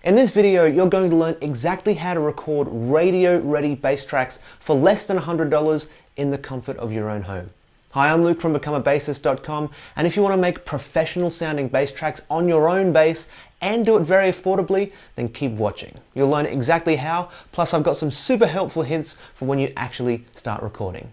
In this video, you're going to learn exactly how to record radio-ready bass tracks for less than $100 in the comfort of your own home. Hi, I'm Luke from becomeabassist.com, and if you want to make professional sounding bass tracks on your own bass and do it very affordably, then keep watching. You'll learn exactly how, plus I've got some super helpful hints for when you actually start recording.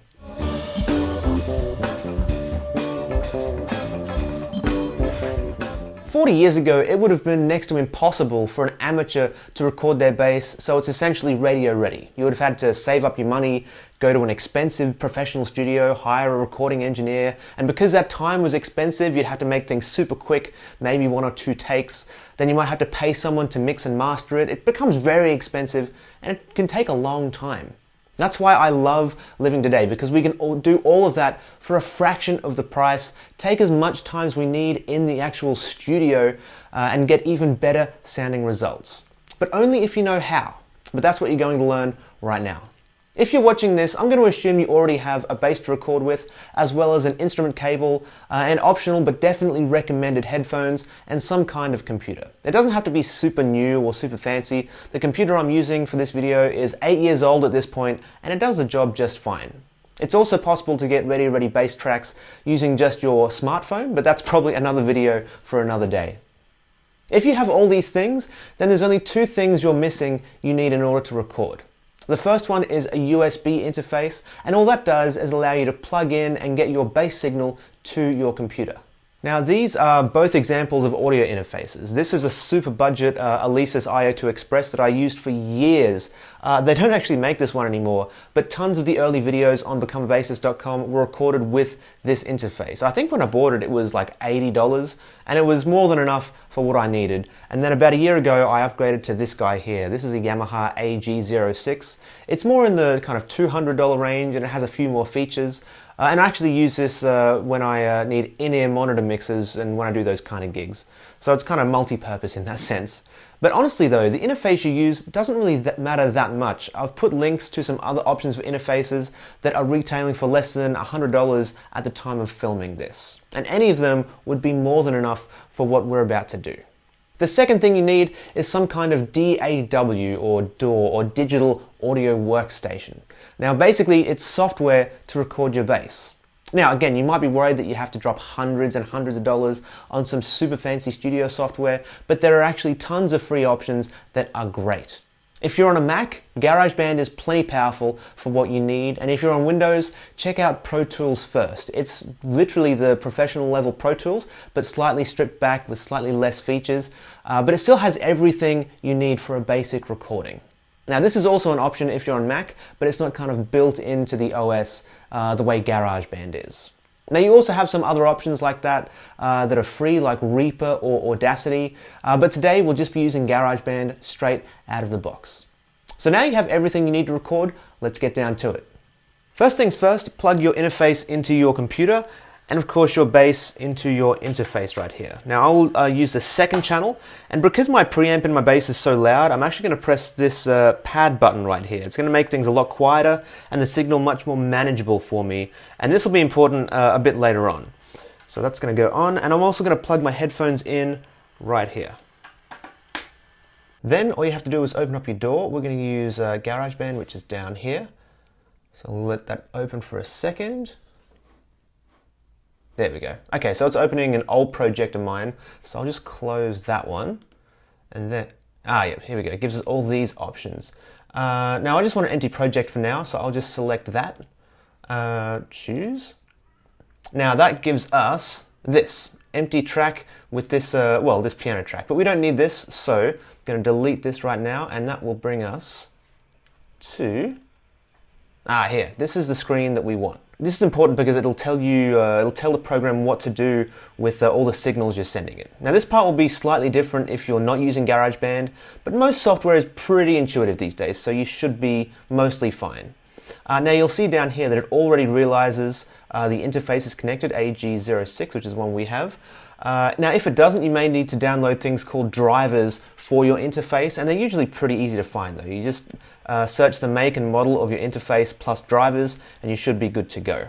40 years ago, it would have been next to impossible for an amateur to record their bass, so it's essentially radio ready. You would have had to save up your money, go to an expensive professional studio, hire a recording engineer, and because that time was expensive, you'd have to make things super quick, maybe 1 or 2 takes. Then you might have to pay someone to mix and master it. It becomes very expensive and it can take a long time. That's why I love living today, because we can do all of that for a fraction of the price, take as much time as we need in the actual studio, and get even better sounding results. But only if you know how. But that's what you're going to learn right now. If you're watching this, I'm going to assume you already have a bass to record with, as well as an instrument cable, and optional but definitely recommended headphones, and some kind of computer. It doesn't have to be super new or super fancy. The computer I'm using for this video is 8 years old at this point, and it does the job just fine. It's also possible to get radio-ready bass tracks using just your smartphone, but that's probably another video for another day. If you have all these things, then there's only 2 things you're missing you need in order to record. The first one is a USB interface, and all that does is allow you to plug in and get your bass signal to your computer. Now these are both examples of audio interfaces. This is a super budget Alesis IO2 Express that I used for years. They don't actually make this one anymore, but tons of the early videos on becomeabassist.com were recorded with this interface. I think when I bought it, it was like $80, and it was more than enough for what I needed. And then about a year ago, I upgraded to this guy here. This is a Yamaha AG06. It's more in the kind of $200 range, and it has a few more features. And I actually use this when I need in-ear monitor mixes and when I do those kind of gigs. So it's kind of multi-purpose in that sense. But honestly though, the interface you use doesn't really matter that much. I've put links to some other options for interfaces that are retailing for less than $100 at the time of filming this. And any of them would be more than enough for what we're about to do. The second thing you need is some kind of DAW or DAW or digital audio workstation. Now basically it's software to record your bass. Now again, you might be worried that you have to drop hundreds and hundreds of dollars on some super fancy studio software, but there are actually tons of free options that are great. If you're on a Mac, GarageBand is plenty powerful for what you need, and if you're on Windows, check out Pro Tools first. It's literally the professional level Pro Tools, but slightly stripped back with slightly less features, but it still has everything you need for a basic recording. Now this is also an option if you're on Mac, but it's not kind of built into the OS the way GarageBand is. Now you also have some other options like that that are free, like Reaper or Audacity, but today we'll just be using GarageBand straight out of the box. So now you have everything you need to record, let's get down to it. First things first, plug your interface into your computer, and of course your bass into your interface right here. Now I'll use the second channel, and because my preamp in my bass is so loud, I'm actually going to press this pad button right here. It's going to make things a lot quieter and the signal much more manageable for me, and this will be important a bit later on. So that's going to go on, and I'm also going to plug my headphones in right here. Then all you have to do is open up your DAW. We're going to use GarageBand, which is down here. So I'll let that open for a second. There we go. Okay, so it's opening an old project of mine. So I'll just close that one. And then, yeah, here we go. It gives us all these options. Now I just want an empty project for now, so I'll just select that. Choose. Now that gives us this empty track with this, this piano track. But we don't need this, so I'm going to delete this right now, and that will bring us to, here. This is the screen that we want. This is important because it'll tell you, it'll tell the program what to do with all the signals you're sending it. Now this part will be slightly different if you're not using GarageBand, but most software is pretty intuitive these days, so you should be mostly fine. Now you'll see down here that it already realizes the interface is connected, AG06, which is one we have. Now if it doesn't, you may need to download things called drivers for your interface, and they're usually pretty easy to find though. You just search the make and model of your interface plus drivers, and you should be good to go.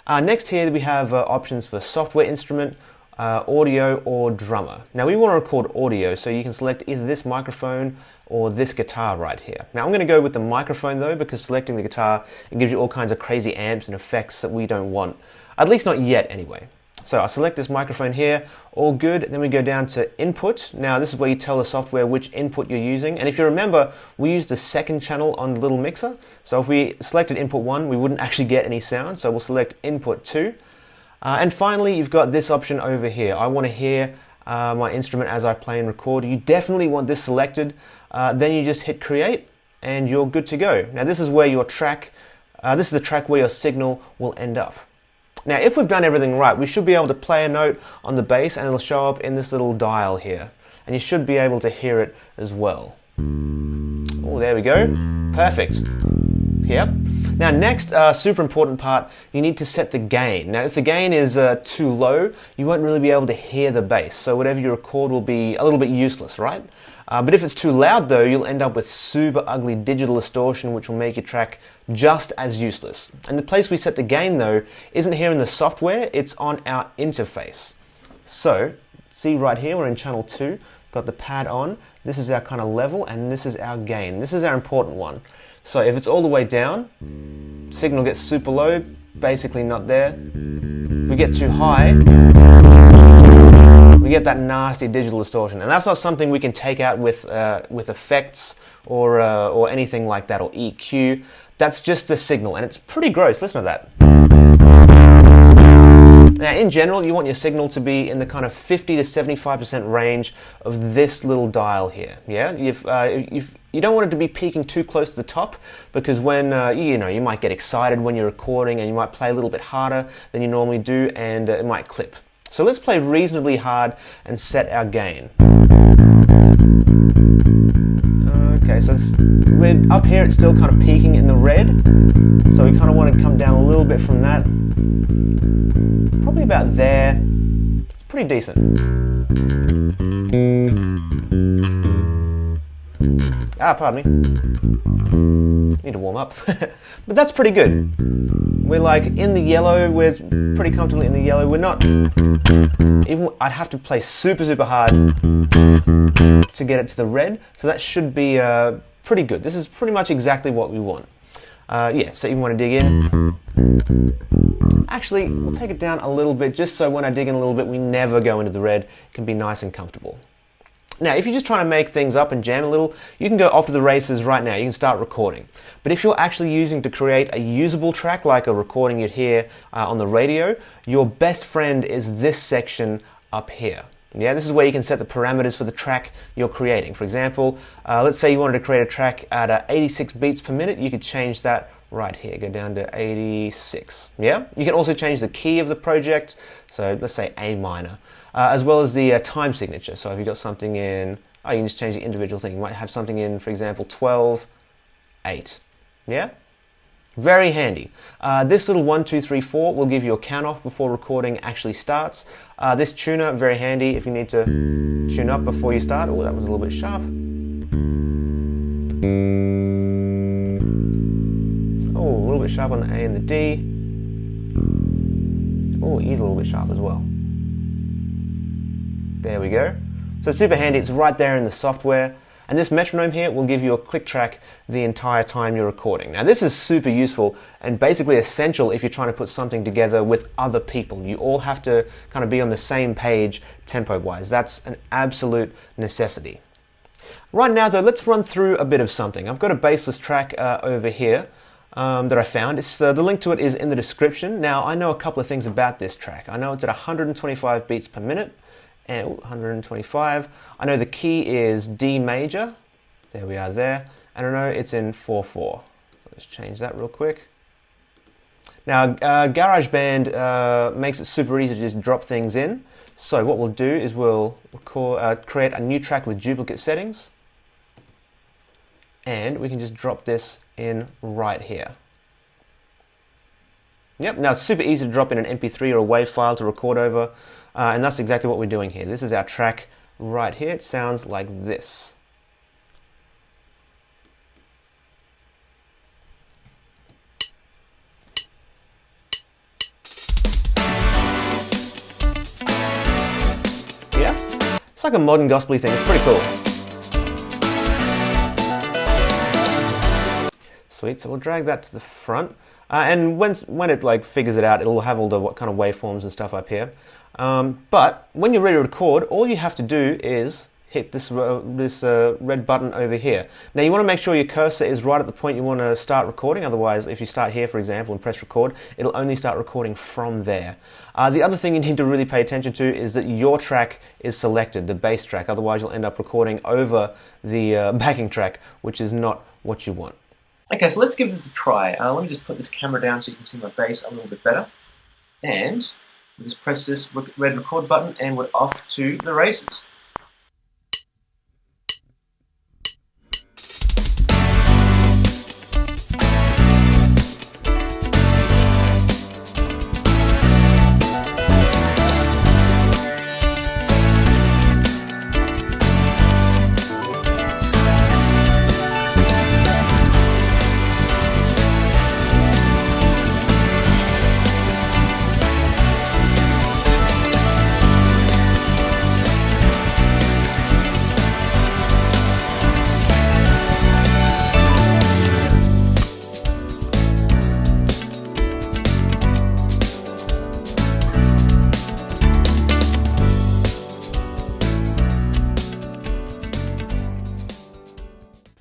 Next here we have options for software instrument, audio or drummer. Now we want to record audio, so you can select either this microphone or this guitar right here. Now I'm going to go with the microphone though, because selecting the guitar, it gives you all kinds of crazy amps and effects that we don't want. At least not yet anyway. So I select this microphone here, all good. Then we go down to input. Now this is where you tell the software which input you're using. And if you remember, we used the second channel on the little mixer. So if we selected input 1, we wouldn't actually get any sound. So we'll select input 2. And finally, you've got this option over here. I want to hear my instrument as I play and record. You definitely want this selected. Then you just hit create and you're good to go. Now this is where your track, this is the track where your signal will end up. Now if we've done everything right, we should be able to play a note on the bass and it'll show up in this little dial here. And you should be able to hear it as well. Oh, there we go. Perfect. Yep. Now next, super important part, you need to set the gain. Now if the gain is too low, you won't really be able to hear the bass. So whatever you record will be a little bit useless, right? But if it's too loud though, you'll end up with super ugly digital distortion, which will make your track just as useless. And the place we set the gain though isn't here in the software, it's on our interface. So see right here, we're in channel 2, got the pad on, this is our kind of level and this is our gain. This is our important one. So if it's all the way down, signal gets super low, basically not there. If we get too high, we get that nasty digital distortion, and that's not something we can take out with effects or anything like that, or EQ. That's just the signal, and it's pretty gross. Listen to that. Now, in general, you want your signal to be in the kind of 50 to 75% range of this little dial here. Yeah, you don't want it to be peaking too close to the top, because when you might get excited when you're recording, and you might play a little bit harder than you normally do, and it might clip. So let's play reasonably hard and set our gain. Okay, so we're up here, it's still kind of peaking in the red. So we kind of want to come down a little bit from that. Probably about there. It's pretty decent. Pardon me. Need to warm up. But that's pretty good. We're like in the yellow, we're pretty comfortably in the yellow. We're not, even I'd have to play super, super hard to get it to the red. So that should be pretty good. This is pretty much exactly what we want. Yeah, so you want to dig in. Actually, we'll take it down a little bit, just so when I dig in a little bit, we never go into the red. It can be nice and comfortable. Now, if you're just trying to make things up and jam a little, you can go off to the races right now. You can start recording. But if you're actually using to create a usable track, like a recording you'd hear on the radio, your best friend is this section up here. Yeah, this is where you can set the parameters for the track you're creating. For example, let's say you wanted to create a track at 86 beats per minute. You could change that right here, go down to 86. Yeah, you can also change the key of the project. So let's say A minor. As well as the time signature. So if you've got something in, you can just change the individual thing. You might have something in, for example, 12/8. Yeah? Very handy. This little 1, 2, 3, 4 will give you a count off before recording actually starts. This tuner, very handy if you need to tune up before you start. Oh, that was a little bit sharp. Oh, a little bit sharp on the A and the D. Oh, E's a little bit sharp as well. There we go. So super handy, it's right there in the software. And this metronome here will give you a click track the entire time you're recording. Now this is super useful and basically essential if you're trying to put something together with other people. You all have to kind of be on the same page tempo-wise. That's an absolute necessity. Right now though, let's run through a bit of something. I've got a Bassist track over here that I found. The link to it is in the description. Now I know a couple of things about this track. I know it's at 125 beats per minute. And 125. I know the key is D major. There we are there. And I know it's in 4/4. Let's change that real quick. Now, GarageBand makes it super easy to just drop things in. So what we'll do is we'll create a new track with duplicate settings. And we can just drop this in right here. Yep, now it's super easy to drop in an MP3 or a WAV file to record over. And that's exactly what we're doing here. This is our track right here. It sounds like this. like a modern gospel-y thing. It's pretty cool. Sweet, so we'll drag that to the front. And when it like figures it out, it'll have all the what kind of waveforms and stuff up here. But when you're ready to record, all you have to do is hit this red button over here. Now you want to make sure your cursor is right at the point you want to start recording, otherwise if you start here for example and press record, it'll only start recording from there. The other thing you need to really pay attention to is that your track is selected, the bass track, otherwise you'll end up recording over the backing track, which is not what you want. Okay, so let's give this a try. Let me just put this camera down so you can see my bass a little bit better. And we'll just press this red record button and we're off to the races.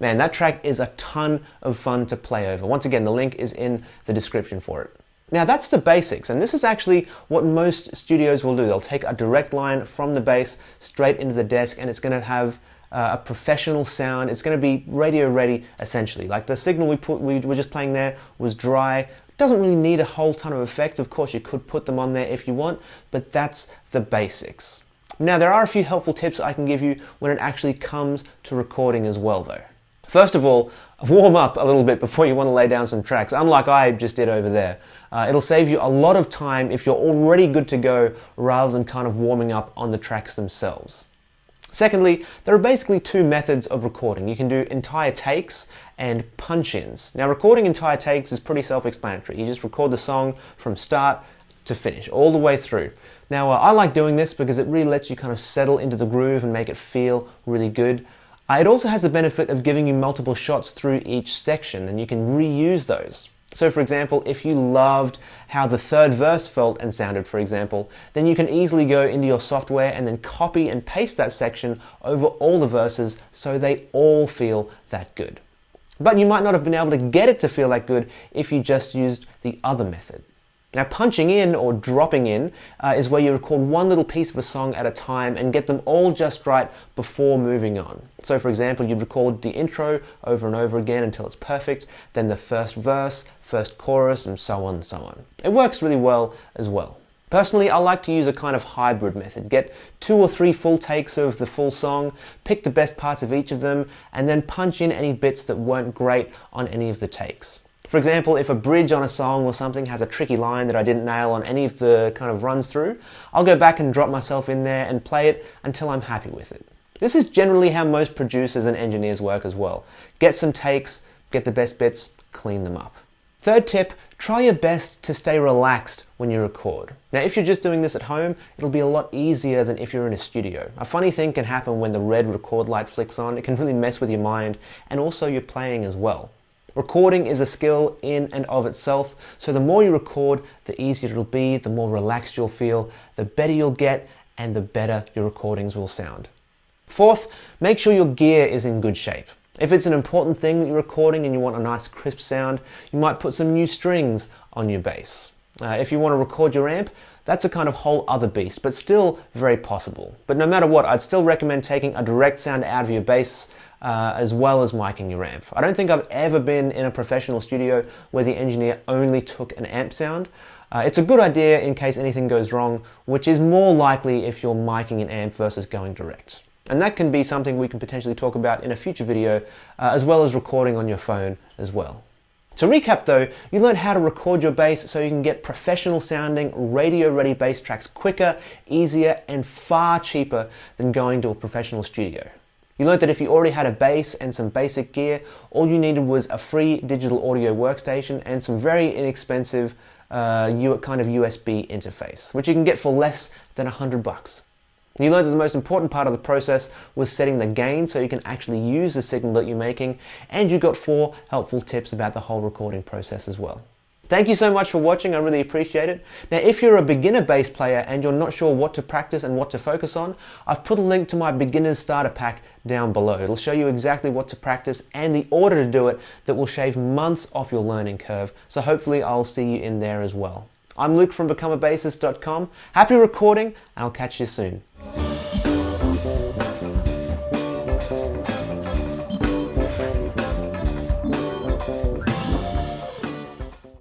Man, that track is a ton of fun to play over. Once again, the link is in the description for it. Now that's the basics, and this is actually what most studios will do. They'll take a direct line from the bass straight into the desk, and it's going to have a professional sound. It's going to be radio ready, essentially. Like the signal we were just playing there was dry. It doesn't really need a whole ton of effects. Of course, you could put them on there if you want, but that's the basics. Now, there are a few helpful tips I can give you when it actually comes to recording as well, though. First of all, warm up a little bit before you want to lay down some tracks, unlike I just did over there. It'll save you a lot of time if you're already good to go rather than kind of warming up on the tracks themselves. Secondly, there are basically two methods of recording. You can do entire takes and punch-ins. Now, recording entire takes is pretty self-explanatory. You just record the song from start to finish, all the way through. Now, I like doing this because it really lets you kind of settle into the groove and make it feel really good. It also has the benefit of giving you multiple shots through each section, and you can reuse those. So for example, if you loved how the third verse felt and sounded, for example, then you can easily go into your software and then copy and paste that section over all the verses so they all feel that good. But you might not have been able to get it to feel that good if you just used the other method. Now, punching in or dropping in is where you record one little piece of a song at a time and get them all just right before moving on. So for example, you'd record the intro over and over again until it's perfect, then the first verse, first chorus, and so on and so on. It works really well as well. Personally, I like to use a kind of hybrid method. Get 2 or 3 full takes of the full song, pick the best parts of each of them, and then punch in any bits that weren't great on any of the takes. For example, if a bridge on a song or something has a tricky line that I didn't nail on any of the kind of runs through, I'll go back and drop myself in there and play it until I'm happy with it. This is generally how most producers and engineers work as well. Get some takes, get the best bits, clean them up. Third tip, try your best to stay relaxed when you record. Now, if you're just doing this at home, it'll be a lot easier than if you're in a studio. A funny thing can happen when the red record light flicks on. It can really mess with your mind and also your playing as well. Recording is a skill in and of itself, so the more you record, the easier it'll be, the more relaxed you'll feel, the better you'll get, and the better your recordings will sound. Fourth, make sure your gear is in good shape. If it's an important thing that you're recording and you want a nice crisp sound, you might put some new strings on your bass. If you want to record your amp, that's a kind of whole other beast, but still very possible. But no matter what, I'd still recommend taking a direct sound out of your bass as well as miking your amp. I don't think I've ever been in a professional studio where the engineer only took an amp sound. It's a good idea in case anything goes wrong, which is more likely if you're miking an amp versus going direct. And that can be something we can potentially talk about in a future video, as well as recording on your phone as well. To recap though, you learned how to record your bass so you can get professional sounding, radio-ready bass tracks quicker, easier, and far cheaper than going to a professional studio. You learned that if you already had a bass and some basic gear, all you needed was a free digital audio workstation and some very inexpensive kind of USB interface, which you can get for less than $100. You learned that the most important part of the process was setting the gain so you can actually use the signal that you're making, and you got 4 helpful tips about the whole recording process as well. Thank you so much for watching, I really appreciate it. Now if you're a beginner bass player and you're not sure what to practice and what to focus on, I've put a link to my beginner's starter pack down below. It'll show you exactly what to practice and the order to do it that will shave months off your learning curve. So hopefully I'll see you in there as well. I'm Luke from becomeabassist.com. Happy recording, and I'll catch you soon.